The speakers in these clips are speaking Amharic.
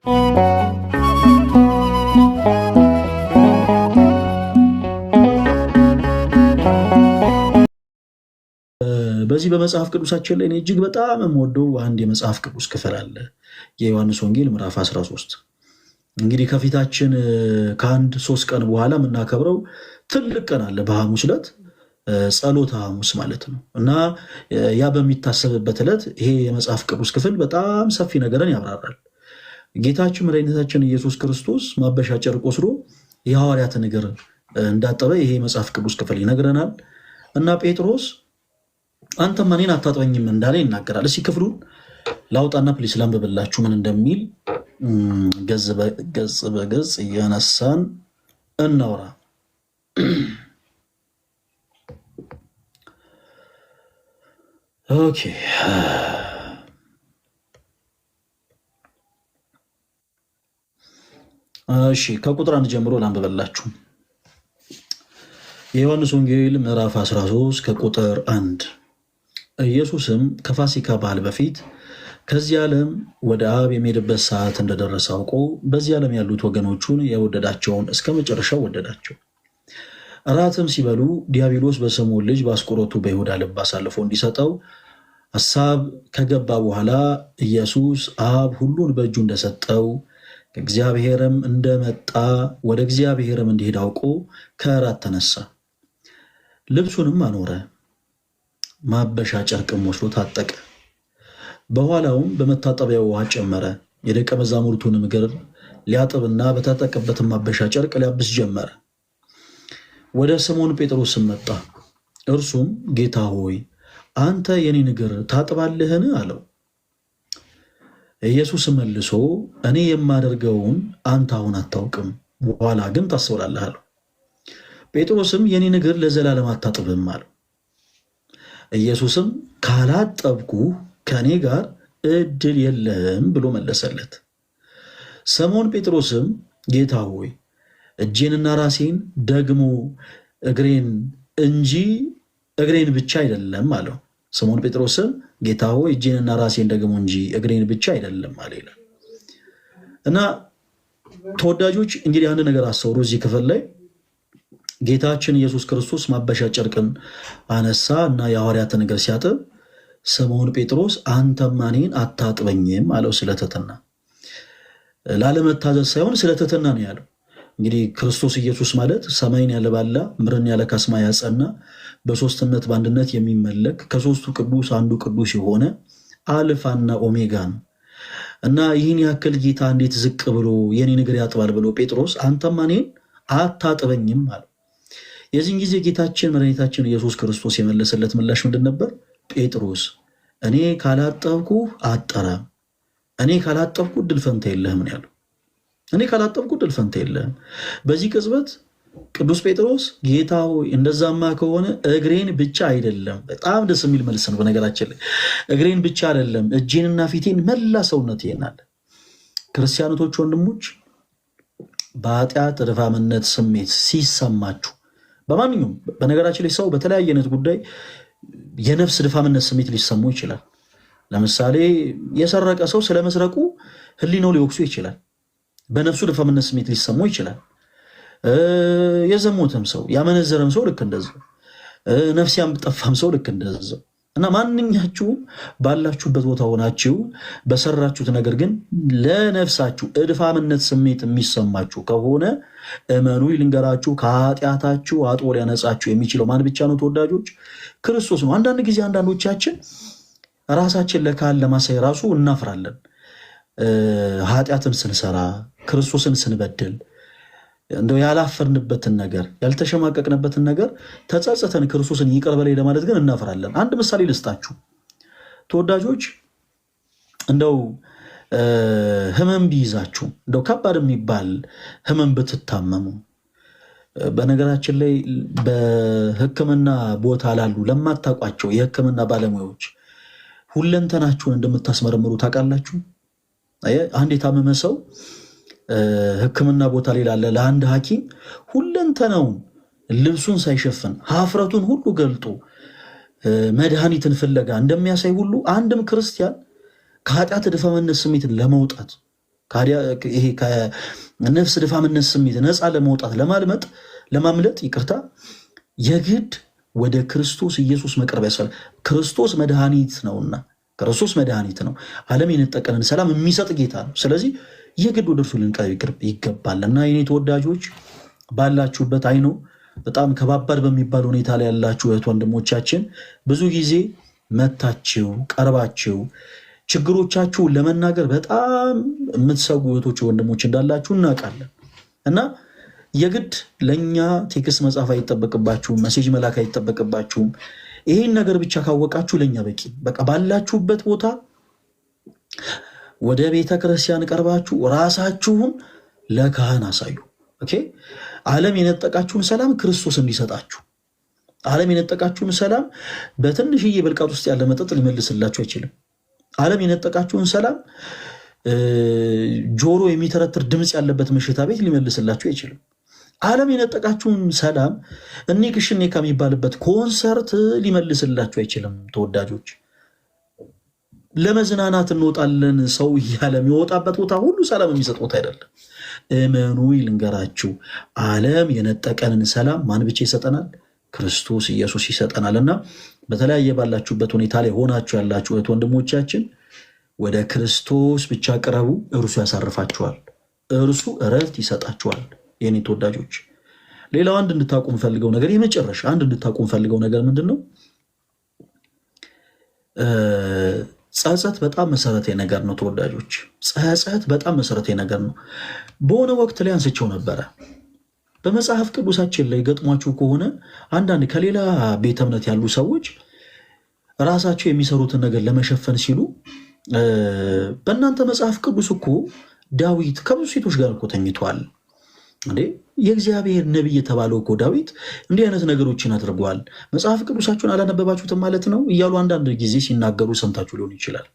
በዚህ በመጽሐፍ ቅዱሳችን ላይ እጅግ በጣም የምወደው አንድ የመጽሐፍ ቅዱስ ክፍል አለ። የዮሐንስ ወንጌል ምዕራፍ 13 እንግዲህ ከፊታችን ከአንድ 3 ቀን በኋላ የምናከብረው ትልቅ ቀን አለ። በሐሙስ ዕለት ጸሎተ ሐሙስ ማለት ነው እና ያ በሚታሰብበት ዕለት ይሄ የመጽሐፍ ቅዱስ ክፍል በጣም ሰፊ ነገርን ያብራራል። ጌታችን መድኃኒታችን ኢየሱስ ክርስቶስ ማበሻ ጨርቅ ወስዶ የሐዋርያትን እግር እንዳጠበ ይሄ የመጽሐፍ ቅዱስ ክፍል ይነግረናል እና ጴጥሮስ አንተም እኔን አታጥበኝም እንዳለ ይናገራል። እስኪ ክፍሉን ላውጣና ፕሊስ ላንብብላችሁ ምን እንደሚል ገጽ በገጽ እያነሳን እናውራ። ኦኬ እሺ፣ ከቁጥር 1 ጀምሮ ላንብብላችሁ። የዮሐንስ ወንጌል ምዕራፍ 13 ከቁጥር 1 ኢየሱስም ከፋሲካ በዓል በፊት ከዚህ ዓለም ወደ አብ የሚሄድበት ሰዓት እንደደረሰ አውቆ በዚህ ዓለም ያሉት ወገኖቹን የወደዳቸውን እስከ መጨረሻው ወደዳቸው። እራትም ሲበሉ ዲያብሎስ በስምዖን ልጅ በአስቆሮቱ በይሁዳ ልብ አሳልፎ እንዲሰጠው ሐሳብ ከገባ በኋላ ኢየሱስ አብ ሁሉን በእጁ እንደሰጠው ከእግዚአብሔርም እንደመጣ ወደ እግዚአብሔርም እንዲሄድ አውቆ ከእራት ተነሳ፣ ልብሱንም አኖረ፣ ማበሻ ጨርቅም ወስዶ ታጠቀ። በኋላውም በመታጠቢያ ውሃ ጨመረ፣ የደቀ መዛሙርቱንም እግር ሊያጥብና በታጠቀበትም ማበሻ ጨርቅ ሊያብስ ጀመረ። ወደ ስምዖን ጴጥሮስም መጣ። እርሱም ጌታ ሆይ አንተ የኔን እግር ታጥባለህን? አለው። ኢየሱስ መልሶ እኔ የማደርገውን አንተ አሁን አታውቅም፣ በኋላ ግን ታስተውላለህ አለው። ጴጥሮስም የኔን እግር ለዘላለም አታጥብም አለው። ኢየሱስም ካላጠብኩህ ከእኔ ጋር እድል የለህም ብሎ መለሰለት። ስምዖን ጴጥሮስም ጌታ ሆይ እጄንና ራሴን ደግሞ እግሬን እንጂ እግሬን ብቻ አይደለም አለው። ስምዖን ጴጥሮስም ጌታ ሆይ እጄንና ራሴን ደግሞ እንጂ እግሬን ብቻ አይደለም አለ ይላል። እና ተወዳጆች እንግዲህ አንድ ነገር አስተውሉ። እዚህ ክፍል ላይ ጌታችን ኢየሱስ ክርስቶስ ማበሻ ጨርቅን አነሳ እና የሐዋርያትን እግር ሲያጥብ ስምዖን ጴጥሮስ አንተማ እኔን አታጥበኝም አለው። ስለትህትና ላለመታዘዝ ሳይሆን ስለትህትና ነው ያለው። እንግዲህ ክርስቶስ ኢየሱስ ማለት ሰማይን ያለ ባላ ምድርን ያለ ካስማ ያጸና በሶስትነት በአንድነት የሚመለክ ከሶስቱ ቅዱስ አንዱ ቅዱስ የሆነ አልፋና ኦሜጋ ነው እና ይህን ያክል ጌታ እንዴት ዝቅ ብሎ የኔን እግር ያጥባል ብሎ ጴጥሮስ አንተማ እኔን አታጥበኝም አለው። የዚህን ጊዜ ጌታችን መድኃኒታችን ኢየሱስ ክርስቶስ የመለሰለት ምላሽ ምንድን ነበር? ጴጥሮስ እኔ ካላጠብኩ አጠራም፣ እኔ ካላጠብኩ እድል ፈንታ የለህም ነው ያለው። እኔ ካላጠብኩ እድል ፈንታ የለህም። በዚህ ቅጽበት ቅዱስ ጴጥሮስ ጌታ ሆይ እንደዛማ ከሆነ እግሬን ብቻ አይደለም፣ በጣም ደስ የሚል መልስ ነው። በነገራችን ላይ እግሬን ብቻ አይደለም እጄንና ፊቴን መላ ሰውነቴን አለ። ክርስቲያኖቶች ወንድሞች፣ በኃጢአት እድፋምነት ስሜት ሲሰማችሁ በማንኛውም በነገራችን ላይ ሰው በተለያየ አይነት ጉዳይ የነፍስ ድፋምነት ስሜት ሊሰማው ይችላል። ለምሳሌ የሰረቀ ሰው ስለመስረቁ ሕሊናው ሊወቅሱ ይችላል። በነፍሱ ድፋምነት ስሜት ሊሰማው ይችላል። የዘሞተም ሰው ያመነዘረም ሰው ልክ እንደዛው፣ ነፍስ ያጠፋም ሰው ልክ እንደዛው እና ማንኛችሁም ባላችሁበት ቦታ ሆናችሁ በሰራችሁት ነገር ግን ለነፍሳችሁ እድፋምነት ስሜት የሚሰማችሁ ከሆነ እመኑ ልንገራችሁ፣ ከኃጢአታችሁ አጥቦ ሊያነጻችሁ የሚችለው ማን ብቻ ነው? ተወዳጆች ክርስቶስ ነው። አንዳንድ ጊዜ አንዳንዶቻችን ራሳችን ለካህን ለማሳይ ራሱ እናፍራለን። ኃጢአትን ስንሰራ ክርስቶስን ስንበድል እንደው ያላፈርንበትን ነገር ያልተሸማቀቅንበትን ነገር ተጸጽተን ክርስቶስን ይቅር በለኝ ለማለት ግን እናፍራለን። አንድ ምሳሌ ልስጣችሁ ተወዳጆች። እንደው ህመም ቢይዛችሁ፣ እንደው ከባድ የሚባል ህመም ብትታመሙ፣ በነገራችን ላይ በሕክምና ቦታ ላሉ ለማታውቋቸው የሕክምና ባለሙያዎች ሁለንተናችሁን እንደምታስመረምሩ ታውቃላችሁ። አንድ የታመመ ሰው ሕክምና ቦታ ላይ ላለ ለአንድ ሐኪም ሁለንተናውን ልብሱን ሳይሸፍን ሀፍረቱን ሁሉ ገልጦ መድኃኒትን ፍለጋ እንደሚያሳይ ሁሉ አንድም ክርስቲያን ከኃጢአት ድፋምነት ስሜትን ለመውጣት ይሄ ከነፍስ ድፋምነት ስሜት ነፃ ለመውጣት ለማምለጥ ይቅርታ የግድ ወደ ክርስቶስ ኢየሱስ መቅረብ ያስፈልጋል። ክርስቶስ መድኃኒት ነውና፣ ክርስቶስ መድኃኒት ነው። ዓለም የነጠቀንን ሰላም የሚሰጥ ጌታ ነው። ስለዚህ የግድ ወደ እርሱ ልንቀርብ ይገባል እና የኔ ተወዳጆች ባላችሁበት አይኖ በጣም ከባባድ በሚባል ሁኔታ ላይ ያላችሁ እህት ወንድሞቻችን ብዙ ጊዜ መታችሁ ቀርባችሁ ችግሮቻችሁን ለመናገር በጣም የምትሰጉ እህቶች ወንድሞች እንዳላችሁ እናውቃለን እና የግድ ለእኛ ቴክስት መጻፍ አይጠበቅባችሁም፣ መሴጅ መላክ አይጠበቅባችሁም። ይህን ነገር ብቻ ካወቃችሁ ለእኛ በቂ። በቃ ባላችሁበት ቦታ ወደ ቤተ ክርስቲያን ቀርባችሁ ራሳችሁን ለካህን አሳዩ። ኦኬ። ዓለም የነጠቃችሁን ሰላም ክርስቶስ እንዲሰጣችሁ። ዓለም የነጠቃችሁን ሰላም በትንሽዬ ብልቃጥ ውስጥ ያለ መጠጥ ሊመልስላችሁ አይችልም። ዓለም የነጠቃችሁን ሰላም ጆሮ የሚተረትር ድምፅ ያለበት መሽታ ቤት ሊመልስላችሁ አይችልም። ዓለም የነጠቃችሁን ሰላም እኔ ክሽኔ ከሚባልበት ኮንሰርት ሊመልስላችሁ አይችልም። ተወዳጆች ለመዝናናት እንወጣለን ሰው እያለ የሚወጣበት ቦታ ሁሉ ሰላም የሚሰጥ ቦታ አይደለም። እመኑ ልንገራችሁ፣ ዓለም የነጠቀንን ሰላም ማን ብቻ ይሰጠናል? ክርስቶስ ኢየሱስ ይሰጠናል። እና በተለያየ ባላችሁበት ሁኔታ ላይ ሆናችሁ ያላችሁ እህት ወንድሞቻችን ወደ ክርስቶስ ብቻ ቅረቡ፣ እርሱ ያሳርፋችኋል፣ እርሱ እረፍት ይሰጣችኋል። የኔ ተወዳጆች ሌላው አንድ እንድታቁም ፈልገው ነገር የመጨረሻ አንድ እንድታቁም ፈልገው ነገር ምንድን ነው? ጸጸት በጣም መሰረታዊ ነገር ነው ተወዳጆች። ጸጸት በጣም መሰረታዊ ነገር ነው። በሆነ ወቅት ላይ አንስቸው ነበረ። በመጽሐፍ ቅዱሳችን ላይ ገጥሟችሁ ከሆነ አንዳንድ ከሌላ ቤተ እምነት ያሉ ሰዎች ራሳቸው የሚሰሩትን ነገር ለመሸፈን ሲሉ በእናንተ መጽሐፍ ቅዱስ እኮ ዳዊት ከብዙ ሴቶች ጋር እኮ ተኝቷል እንዴ? የእግዚአብሔር ነቢይ የተባለው እኮ ዳዊት እንዲህ አይነት ነገሮችን አድርጓል። መጽሐፍ ቅዱሳችሁን አላነበባችሁትም ማለት ነው እያሉ አንዳንድ ጊዜ ሲናገሩ ሰምታችሁ ሊሆን ይችላል።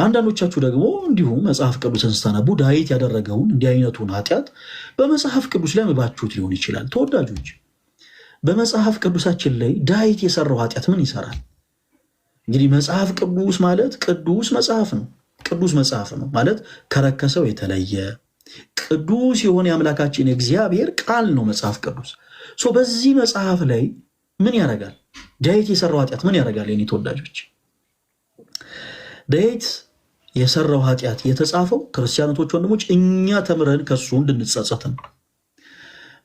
አንዳንዶቻችሁ ደግሞ እንዲሁ መጽሐፍ ቅዱስን ስታነቡ ዳዊት ያደረገውን እንዲህ አይነቱን ኃጢአት በመጽሐፍ ቅዱስ ላይ አንብባችሁት ሊሆን ይችላል። ተወዳጆች በመጽሐፍ ቅዱሳችን ላይ ዳዊት የሰራው ኃጢአት ምን ይሰራል? እንግዲህ መጽሐፍ ቅዱስ ማለት ቅዱስ መጽሐፍ ነው። ቅዱስ መጽሐፍ ነው ማለት ከረከሰው የተለየ ቅዱስ የሆነ የአምላካችን የእግዚአብሔር ቃል ነው መጽሐፍ ቅዱስ። በዚህ መጽሐፍ ላይ ምን ያደርጋል? ዳዊት የሰራው ኃጢአት ምን ያደርጋል? የኔ ተወዳጆች ዳዊት የሰራው ኃጢአት የተጻፈው ክርስቲያኖቶች ወንድሞች እኛ ተምረን ከሱ እንድንጸጸት ነው።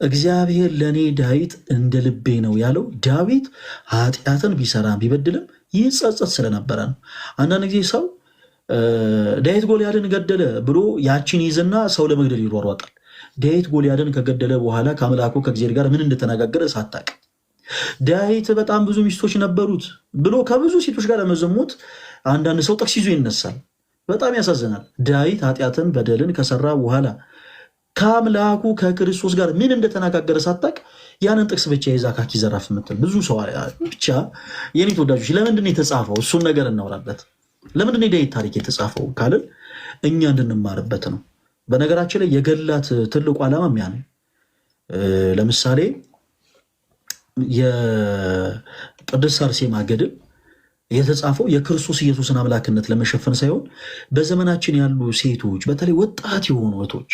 እግዚአብሔር ለእኔ ዳዊት እንደ ልቤ ነው ያለው ዳዊት ኃጢአትን ቢሰራ ቢበድልም ይጸጸት ስለነበረ ነው። አንዳንድ ጊዜ ሰው ዳዊት ጎልያድን ገደለ ብሎ ያችን ይዝና ሰው ለመግደል ይሯሯጣል። ዳዊት ጎልያድን ከገደለ በኋላ ከአምላኩ ከእግዚአብሔር ጋር ምን እንደተነጋገረ ሳታቅ ዳዊት በጣም ብዙ ሚስቶች ነበሩት ብሎ ከብዙ ሴቶች ጋር ለመዘሞት አንዳንድ ሰው ጥቅስ ይዞ ይነሳል። በጣም ያሳዝናል። ዳዊት ኃጢአትን በደልን ከሰራ በኋላ ከአምላኩ ከክርስቶስ ጋር ምን እንደተነጋገረ ሳታቅ ያንን ጥቅስ ብቻ የዛ ካኪ ዘራፍ የምትል ብዙ ሰው ብቻ። የኔ ተወዳጆች ለምንድን የተጻፈው? እሱን ነገር እናውራበት። ለምንድን የዳዊት ታሪክ የተጻፈው ካልን እኛ እንድንማርበት ነው። በነገራችን ላይ የገላት ትልቁ ዓላማ ያ ነው። ለምሳሌ የቅድስት አርሴማ ገድል የተጻፈው የክርስቶስ ኢየሱስን አምላክነት ለመሸፈን ሳይሆን በዘመናችን ያሉ ሴቶች በተለይ ወጣት የሆኑ እህቶች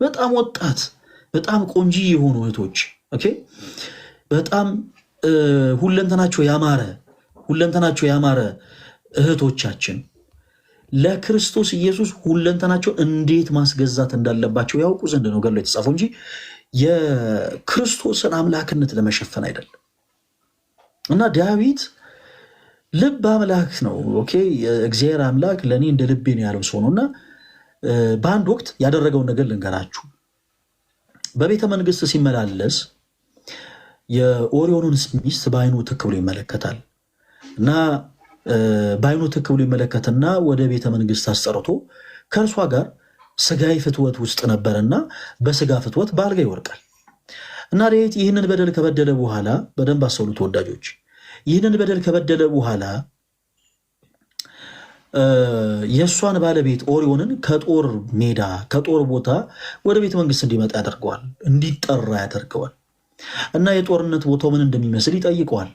በጣም ወጣት በጣም ቆንጂ የሆኑ እህቶች በጣም ሁለንተናቸው ያማረ እህቶቻችን ለክርስቶስ ኢየሱስ ሁለንተናቸው እንዴት ማስገዛት እንዳለባቸው ያውቁ ዘንድ ነው ገድሉ የተጻፈው እንጂ የክርስቶስን አምላክነት ለመሸፈን አይደለም። እና ዳዊት ልብ አምላክ ነው። እግዚአብሔር አምላክ ለእኔ እንደ ልቤ ነው ያለው ሰው ነው። እና በአንድ ወቅት ያደረገውን ነገር ልንገራችሁ። በቤተ መንግስት ሲመላለስ የኦሪዮንን ሚስት በአይኑ ትክ ብሎ ይመለከታል እና በአይኑ ትክ ብሎ ይመለከትና ወደ ቤተ መንግስት አስጠርቶ ከእርሷ ጋር ስጋዊ ፍትወት ውስጥ ነበርና በስጋ ፍትወት በአልጋ ይወርቃል። እና ዳዊት ይህንን በደል ከበደለ በኋላ በደንብ አስተውሉ ተወዳጆች፣ ይህንን በደል ከበደለ በኋላ የእሷን ባለቤት ኦሪዮንን ከጦር ሜዳ ከጦር ቦታ ወደ ቤተ መንግስት እንዲመጣ ያደርገዋል፣ እንዲጠራ ያደርገዋል። እና የጦርነት ቦታው ምን እንደሚመስል ይጠይቀዋል።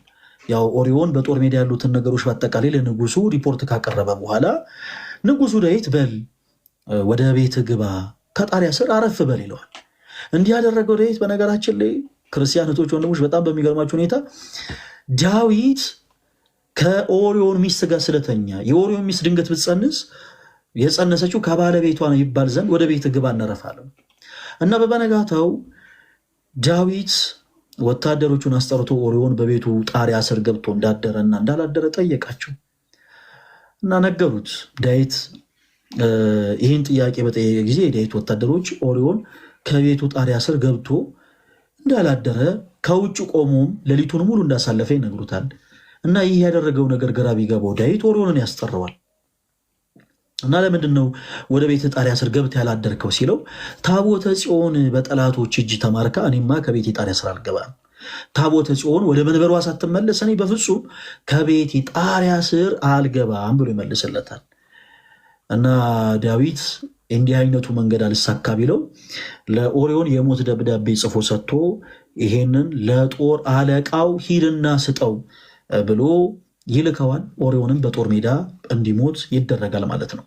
ያው ኦሪዮን በጦር ሜዳ ያሉትን ነገሮች በአጠቃላይ ለንጉሱ ሪፖርት ካቀረበ በኋላ ንጉሱ ዳዊት በል ወደ ቤት ግባ ከጣሪያ ስር አረፍ በል ይለዋል። እንዲህ ያደረገው ዳዊት በነገራችን ላይ ክርስቲያን እህቶች ወንድሞች፣ በጣም በሚገርማቸው ሁኔታ ዳዊት ከኦሪዮን ሚስት ጋር ስለተኛ የኦሪዮን ሚስት ድንገት ብትጸንስ የጸነሰችው ከባለቤቷ ነው ይባል ዘንድ ወደ ቤት ግባ እናረፋለን እና በበነጋታው ዳዊት ወታደሮቹን አስጠርቶ ኦሪዮን በቤቱ ጣሪያ ስር ገብቶ እንዳደረና እንዳላደረ ጠየቃቸው እና ነገሩት። ዳዊት ይህን ጥያቄ በጠየቀ ጊዜ የዳዊት ወታደሮች ኦሪዮን ከቤቱ ጣሪያ ስር ገብቶ እንዳላደረ ከውጭ ቆሞም ሌሊቱን ሙሉ እንዳሳለፈ ይነግሩታል። እና ይህ ያደረገው ነገር ግራ ቢገባው ዳዊት ኦሪዮንን ያስጠራዋል እና ለምንድን ነው ወደ ቤት ጣሪያ ስር ገብተህ ያላደርከው ሲለው ታቦተ ጽዮን በጠላቶች እጅ ተማርካ እኔማ ከቤት ጣሪያ ስር አልገባም፣ ታቦተ ጽዮን ወደ መንበሯ ሳትመለስ እኔ በፍጹም ከቤት ጣሪያ ስር አልገባም ብሎ ይመልስለታል። እና ዳዊት እንዲህ አይነቱ መንገድ አልሳካ ቢለው ለኦሪዮን የሞት ደብዳቤ ጽፎ ሰጥቶ ይሄንን ለጦር አለቃው ሂድና ስጠው ብሎ ይልከዋል። ኦሪዮንም በጦር ሜዳ እንዲሞት ይደረጋል ማለት ነው።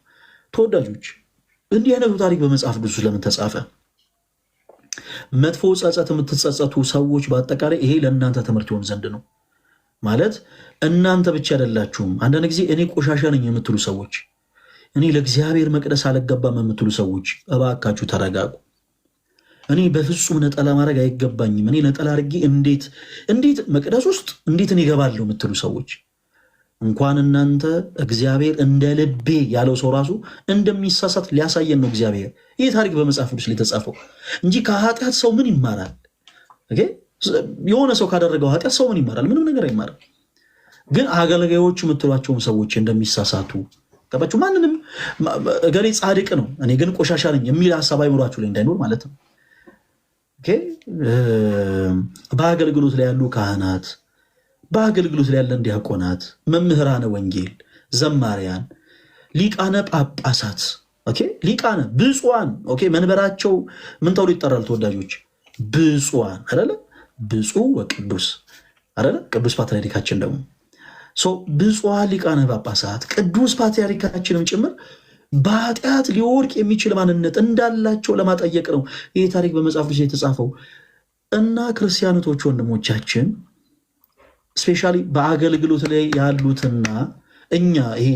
ተወዳጆች እንዲህ አይነቱ ታሪክ በመጽሐፍ ቅዱስ ለምን ተጻፈ? መጥፎ ጸጸት የምትጸጸቱ ሰዎች በአጠቃላይ ይሄ ለእናንተ ትምህርት ይሆን ዘንድ ነው። ማለት እናንተ ብቻ አይደላችሁም። አንዳንድ ጊዜ እኔ ቆሻሻ ነኝ የምትሉ ሰዎች፣ እኔ ለእግዚአብሔር መቅደስ አልገባም የምትሉ ሰዎች እባካችሁ ተረጋጉ። እኔ በፍጹም ነጠላ ማድረግ አይገባኝም፣ እኔ ነጠላ አድርጌ እንዴት መቅደስ ውስጥ እንዴት እኔ እገባለሁ የምትሉ ሰዎች እንኳን እናንተ እግዚአብሔር እንደ ልቤ ያለው ሰው ራሱ እንደሚሳሳት ሊያሳየን ነው እግዚአብሔር። ይህ ታሪክ በመጽሐፍ ቅዱስ ላይ የተጻፈው እንጂ ከኃጢአት ሰው ምን ይማራል? የሆነ ሰው ካደረገው ኃጢአት ሰው ምን ይማራል? ምንም ነገር አይማርም። ግን አገልጋዮች የምትሏቸውም ሰዎች እንደሚሳሳቱ ገባችሁ? ማንንም እገሌ ጻድቅ ነው እኔ ግን ቆሻሻ ነኝ የሚል ሀሳብ አይምሯችሁ ላይ እንዳይኖር ማለት ነው። በአገልግሎት ላይ ያሉ ካህናት፣ በአገልግሎት ላይ ያለን ዲያቆናት፣ መምህራነ ወንጌል፣ ዘማሪያን፣ ሊቃነ ጳጳሳት፣ ሊቃነ ብፁዓን መንበራቸው ምን ተብሎ ይጠራል? ተወዳጆች ብፁዓን አይደለ? ብፁዕ ወቅዱስ አይደለ? ቅዱስ ፓትርያርካችን ደግሞ ብፁዓን ሊቃነ ጳጳሳት ቅዱስ ፓትርያርካችንም ጭምር በኃጢአት ሊወርቅ የሚችል ማንነት እንዳላቸው ለማጠየቅ ነው ይህ ታሪክ በመጽሐፍ ቅዱስ የተጻፈው። እና ክርስቲያኖቶች ወንድሞቻችን ስፔሻሊ በአገልግሎት ላይ ያሉትና እኛ ይሄ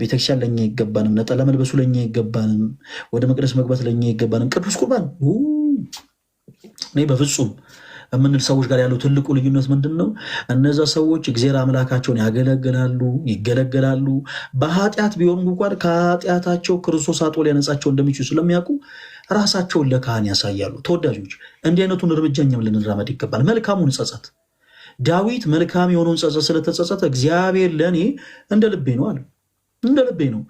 ቤተክርስቲያን ለኛ አይገባንም፣ ነጠላ መልበሱ ለኛ አይገባንም፣ ወደ መቅደስ መግባት ለኛ አይገባንም፣ ቅዱስ ቁርባን እኔ በፍጹም የምንል ሰዎች ጋር ያለው ትልቁ ልዩነት ምንድን ነው? እነዛ ሰዎች እግዚአብሔር አምላካቸውን ያገለግላሉ፣ ይገለገላሉ። በኃጢአት ቢሆኑ እንኳን ከኃጢአታቸው ክርስቶስ አጥቦ ሊያነጻቸው እንደሚችሉ ስለሚያውቁ ራሳቸውን ለካህን ያሳያሉ። ተወዳጆች እንዲህ አይነቱን እርምጃ እኛም ልንራመድ ይገባል። መልካሙን ጸጸት ዳዊት መልካም የሆነውን ጸጸት ስለተጸጸተ እግዚአብሔር ለእኔ እንደ ልቤ ነው አለ። እንደ ልቤ ነው።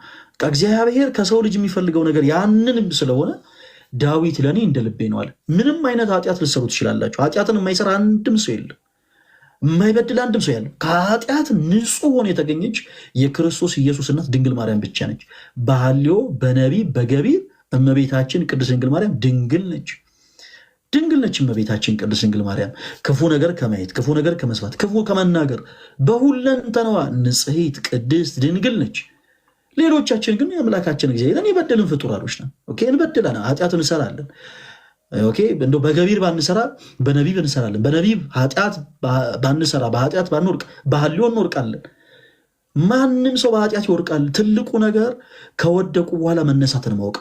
እግዚአብሔር ከሰው ልጅ የሚፈልገው ነገር ያንንም ስለሆነ ዳዊት ለእኔ እንደ ልቤ ነው አለ። ምንም አይነት ኃጢአት ልትሰሩ ትችላላችሁ። ኃጢአትን የማይሰራ አንድም ሰው የለም፣ የማይበድል አንድም ሰው ያለ። ከኃጢአት ንጹሕ ሆነ የተገኘች የክርስቶስ ኢየሱስ እናት ድንግል ማርያም ብቻ ነች። በሐልዮ በነቢብ በገቢር እመቤታችን ቅድስት ድንግል ማርያም ድንግል ነች። ድንግል ነች እመቤታችን ቅድስት ድንግል ማርያም። ክፉ ነገር ከማየት፣ ክፉ ነገር ከመስማት፣ ክፉ ከመናገር በሁለንተናዋ ንጽሕት ቅድስት ድንግል ነች። ሌሎቻችን ግን የአምላካችን እግዚአብሔርን የበደልን ፍጡራኖች ነን። እንበድላለን፣ ኃጢአት እንሰራለን። እንደው በገቢር ባንሰራ በነቢብ እንሰራለን። በነቢብ ኃጢአት ባንሰራ በኃጢአት ባንወርቅ በሐልዮ እንወርቃለን። ማንም ሰው በኃጢአት ይወርቃል። ትልቁ ነገር ከወደቁ በኋላ መነሳትን ማወቅ።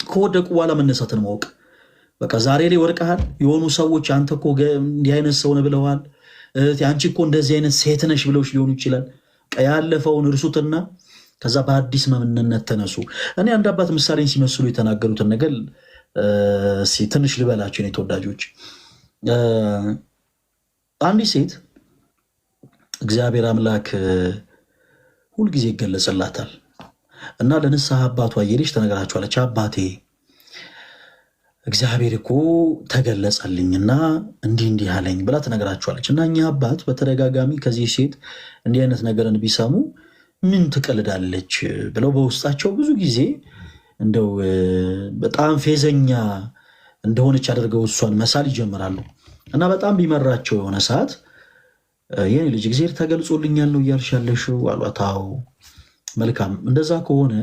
ከወደቁ በኋላ መነሳትን ማወቅ። በቃ ዛሬ ላይ ወርቀሃል። የሆኑ ሰዎች አንተ እኮ እንዲህ አይነት ሰው ነህ ብለዋል፣ አንቺ እኮ እንደዚህ አይነት ሴት ነሽ ብለውሽ ሊሆኑ ይችላል። ያለፈውን እርሱትና ከዛ በአዲስ ማንነት ተነሱ። እኔ አንድ አባት ምሳሌን ሲመስሉ የተናገሩትን ነገር ትንሽ ልበላቸው። እኔ ተወዳጆች፣ አንዲት ሴት እግዚአብሔር አምላክ ሁልጊዜ ይገለጽላታል እና ለንስሐ አባቷ እየሄደች ተነግራቸዋለች። አባቴ እግዚአብሔር እኮ ተገለጸልኝና እንዲህ እንዲህ አለኝ ብላ ትነግራቸዋለች። እና እኛ አባት በተደጋጋሚ ከዚህ ሴት እንዲህ አይነት ነገርን ቢሰሙ ምን ትቀልዳለች ብለው በውስጣቸው ብዙ ጊዜ እንደው በጣም ፌዘኛ እንደሆነች አድርገው እሷን መሳል ይጀምራሉ። እና በጣም ቢመራቸው የሆነ ሰዓት የኔ ልጅ እግዚአብሔር ተገልጾልኛል ነው እያልሽ ያለሽው አሏት። አዎ መልካም፣ እንደዛ ከሆነ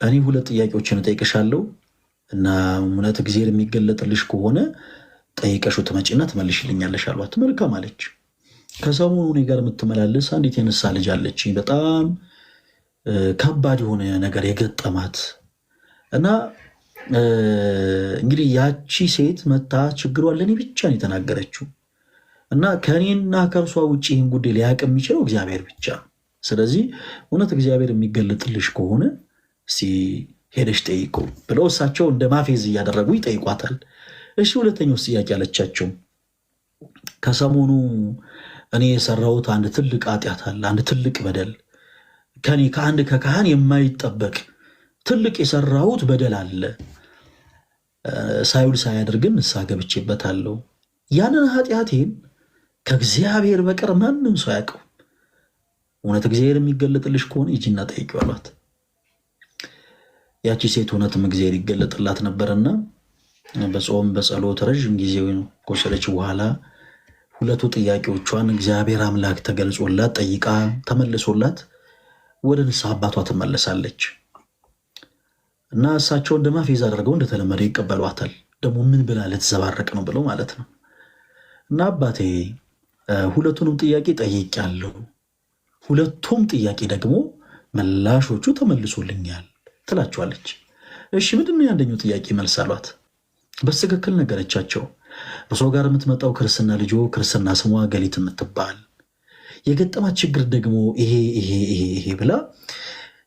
እኔ ሁለት ጥያቄዎችን እጠይቅሻለሁ እና እውነት እግዚአብሔር የሚገለጥልሽ ከሆነ ጠይቀሽው ትመጪና ትመልሽልኛለሽ አሏት። መልካም አለች። ከሰሞኑ እኔ ጋር የምትመላለስ አንዲት የንስሐ ልጅ አለች። በጣም ከባድ የሆነ ነገር የገጠማት እና እንግዲህ ያቺ ሴት መታ ችግሯን ለእኔ ብቻ ነው የተናገረችው እና ከእኔና ከእርሷ ውጭ ይህን ጉዳይ ሊያውቅ የሚችለው እግዚአብሔር ብቻ። ስለዚህ እውነት እግዚአብሔር የሚገለጥልሽ ከሆነ እስቲ ሄደሽ ጠይቁ ብለው እሳቸው እንደ ማፌዝ እያደረጉ ይጠይቋታል። እሺ ሁለተኛው ጥያቄ አለቻቸው። ከሰሞኑ እኔ የሰራሁት አንድ ትልቅ ኃጢአት አለ፣ አንድ ትልቅ በደል ከኔ ከአንድ ከካህን የማይጠበቅ ትልቅ የሰራሁት በደል አለ። ሳይውል ሳያደርግን ንስሐ ገብቼበታለሁ። ያንን ኃጢአቴን ከእግዚአብሔር በቀር ማንም ሰው አያውቀው። እውነት እግዚአብሔር የሚገለጥልሽ ከሆነ ሂጂና ጠይቂው አሏት። ያቺ ሴት እውነትም እግዚአብሔር ይገለጥላት ነበርና በጾም በጸሎት ረዥም ጊዜ ከወሰደች በኋላ ሁለቱ ጥያቄዎቿን እግዚአብሔር አምላክ ተገልጾላት ጠይቃ ተመልሶላት ወደ ንስሐ አባቷ ትመለሳለች እና እሳቸው እንደማፌዝ አድርገው እንደተለመደ ይቀበሏታል። ደግሞ ምን ብላ ልትዘባረቅ ነው ብለው ማለት ነው። እና አባቴ ሁለቱንም ጥያቄ ጠይቄያለሁ፣ ሁለቱም ጥያቄ ደግሞ ምላሾቹ ተመልሶልኛል ትላቸዋለች። እሺ ምንድን ነው የአንደኛው ጥያቄ መልስ አሏት። በትክክል ነገረቻቸው። እርሶ ጋር የምትመጣው ክርስትና ልጆ ክርስትና ስሟ ገሊት የምትባል የገጠማት ችግር ደግሞ ይሄ ብላ